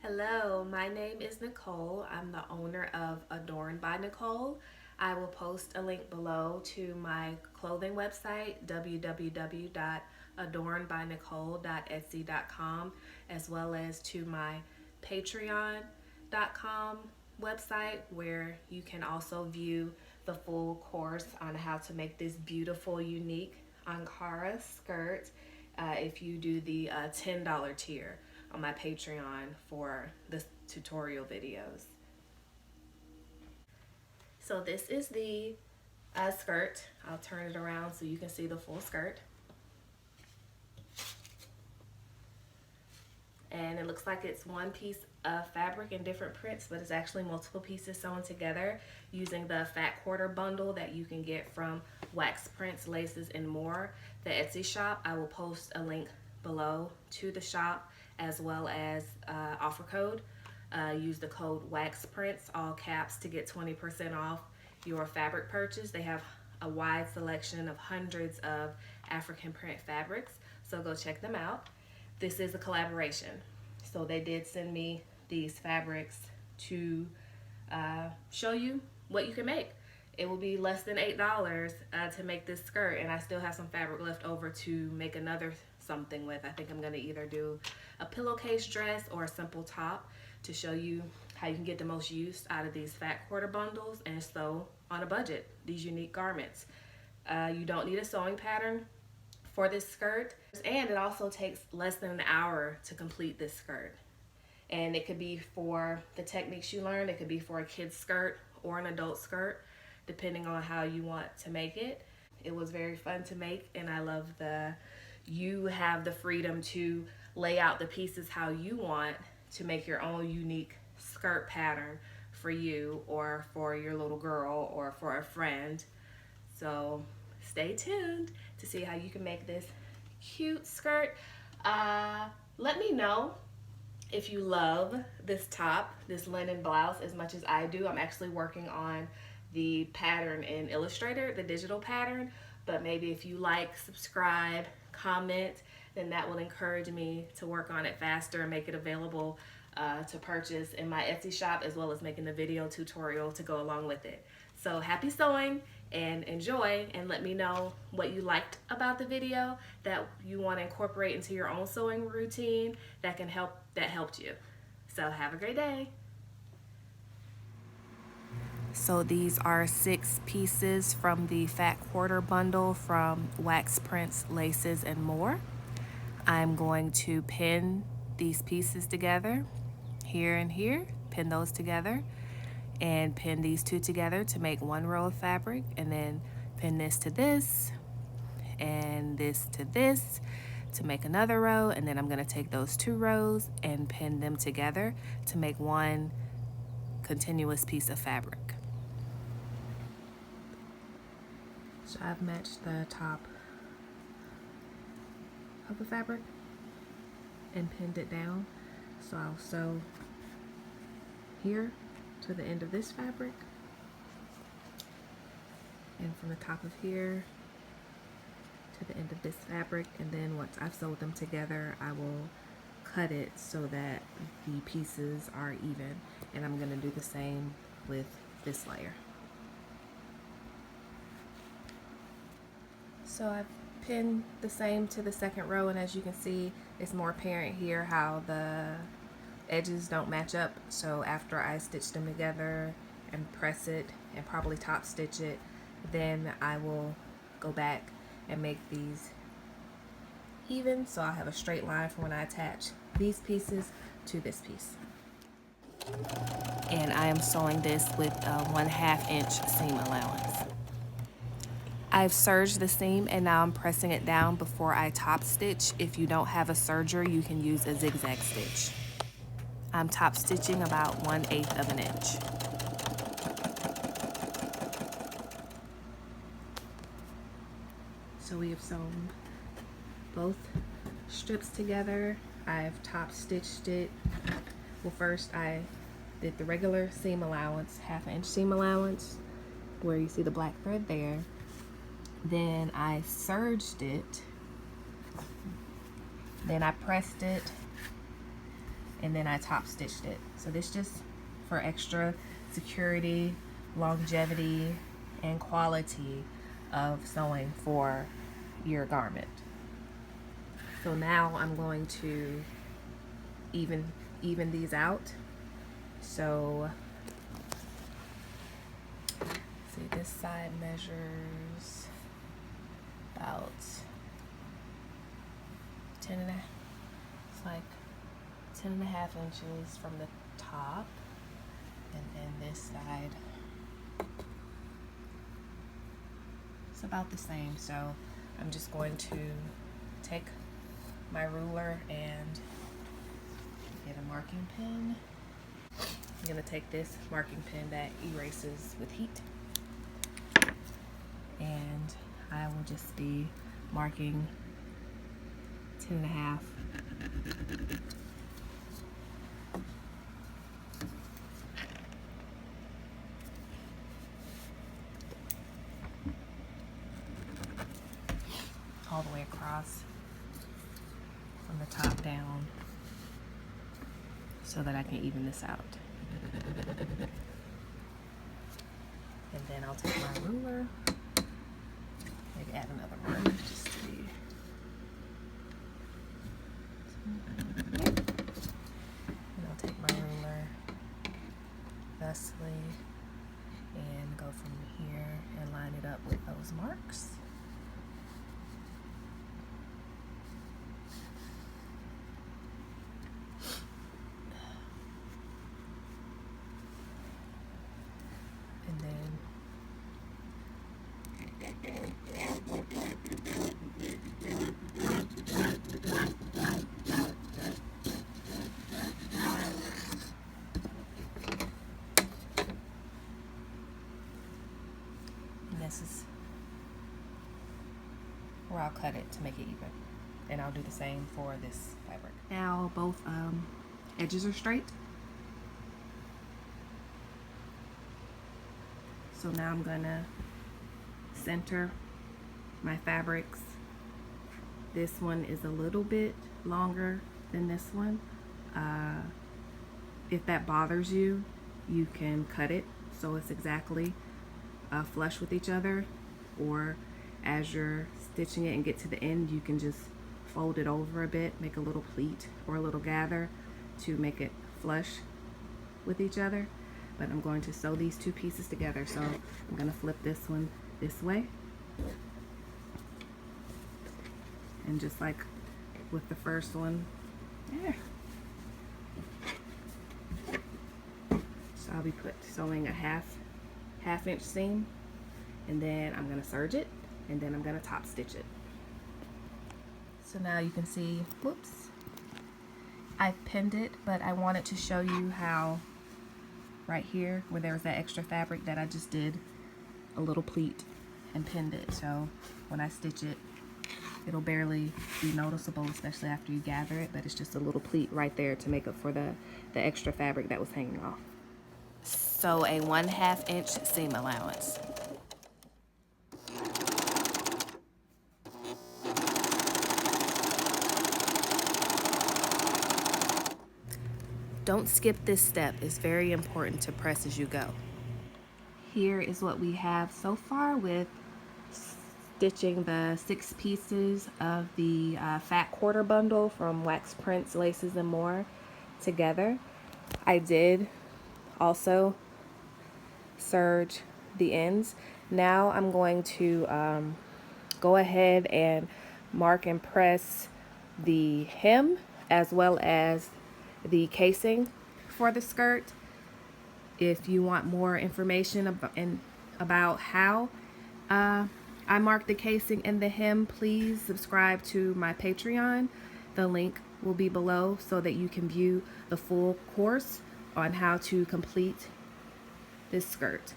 Hello, my name is Nicole. I'm the owner of Adorned by Nicole. I will post a link below to my clothing website, www.adornedbynicole.etsy.com, as well as to my patreon.com website, where you can also view the full course on how to make this beautiful, unique Ankara skirt if you do the $10 tier on my Patreon for the tutorial videos. So this is the skirt. I'll turn it around so you can see the full skirt. And it looks like it's one piece of fabric in different prints, but it's actually multiple pieces sewn together using the fat quarter bundle that you can get from Wax Prints, Laces, and More, the Etsy shop. I will post a link below to the shop as well as offer code. Use the code Wax Prints, all caps, to get 20% off your fabric purchase. They have a wide selection of hundreds of African print fabrics, so go check them out. This is a collaboration, so they did send me these fabrics to show you what you can make. It will be less than $8 to make this skirt, and I still have some fabric left over to make another something with. I think I'm gonna either do a pillowcase dress or a simple top to show you how you can get the most use out of these fat quarter bundles and sew on a budget these unique garments. You don't need a sewing pattern for this skirt, and it also takes less than an hour to complete this skirt. And it could be for the techniques you learned, it could be for a kid's skirt or an adult skirt, depending on how you want to make it. It was very fun to make, and I love you have the freedom to lay out the pieces how you want to make your own unique skirt pattern for you or for your little girl or for a friend. So stay tuned to see how you can make this cute skirt. Let me know if you love this top, this linen blouse, as much as I do. I'm actually working on the pattern in Illustrator, the digital pattern, but maybe if you like, subscribe, comment, then that will encourage me to work on it faster and make it available to purchase in my Etsy shop, as well as making the video tutorial to go along with it. So happy sewing and enjoy, and let me know what you liked about the video that you want to incorporate into your own sewing routine that helped you. So have a great day. So these are 6 pieces from the fat quarter bundle from Wax Prints, Laces, and More. I'm going to pin these pieces together, here and here, pin those together, and pin these 2 together to make 1 row of fabric, and then pin this to this and this to this to make another row, and then I'm going to take those 2 rows and pin them together to make 1 continuous piece of fabric. So I've matched the top of the fabric and pinned it down, so I'll sew here to the end of this fabric, and from the top of here to the end of this fabric, and then once I've sewed them together, I will cut it so that the pieces are even, and I'm going to do the same with this layer. So I've pinned the same to the second row, and as you can see, it's more apparent here how the edges don't match up. So after I stitch them together and press it and probably top stitch it, then I will go back and make these even, so I'll have a straight line from when I attach these pieces to this piece. And I am sewing this with a 1/2 inch seam allowance. I've serged the seam, and now I'm pressing it down before I top stitch. If you don't have a serger, you can use a zigzag stitch. I'm top stitching about 1/8 of an inch. So we have sewn both strips together. I've top stitched it. Well, first I did the regular seam allowance, 1/2 inch seam allowance, where you see the black thread there. Then I serged it. Then I pressed it and then I top stitched it. So this just for extra security, longevity, and quality of sewing for your garment. So now I'm going to even these out. So see, this side measures about 10 and a, it's like 10 and a half inches from the top, and then this side it's about the same. So I'm just going to take my ruler and get a marking pen. I'm going to take this marking pen that erases with heat, and I will just be marking 10 and a half. All the way across from the top down so that I can even this out. And then I'll take my ruler, maybe add another one just to be. And I'll take my ruler thusly and go from here and line it up with those marks. And then this is where I'll cut it to make it even. And I'll do the same for this fabric. Now both edges are straight. So now I'm gonna center my fabrics. This one is a little bit longer than this one. If that bothers you, you can cut it so it's exactly flush with each other, or as you're stitching it and get to the end, you can just fold it over a bit, make a little pleat or a little gather to make it flush with each other. But I'm going to sew these two pieces together, so I'm going to flip this one this way, and just like with the first one there. So I'll be sewing a half inch seam, and then I'm going to serge it, and then I'm going to top stitch it. So now you can see, whoops, I've pinned it, but I wanted to show you how right here where there was that extra fabric that I just did a little pleat and pinned it. So when I stitch it, it'll barely be noticeable, especially after you gather it, but it's just a little pleat right there to make up for the extra fabric that was hanging off. So a 1/2 inch seam allowance. Don't skip this step. It's very important to press as you go. Here is what we have so far with stitching the 6 pieces of the fat quarter bundle from Wax Prints, Laces, and More together. I did also serge the ends. Now I'm going to go ahead and mark and press the hem as well as the casing for the skirt. If you want more information about how I mark the casing and the hem, please subscribe to my Patreon. The link will be below so that you can view the full course on how to complete this skirt.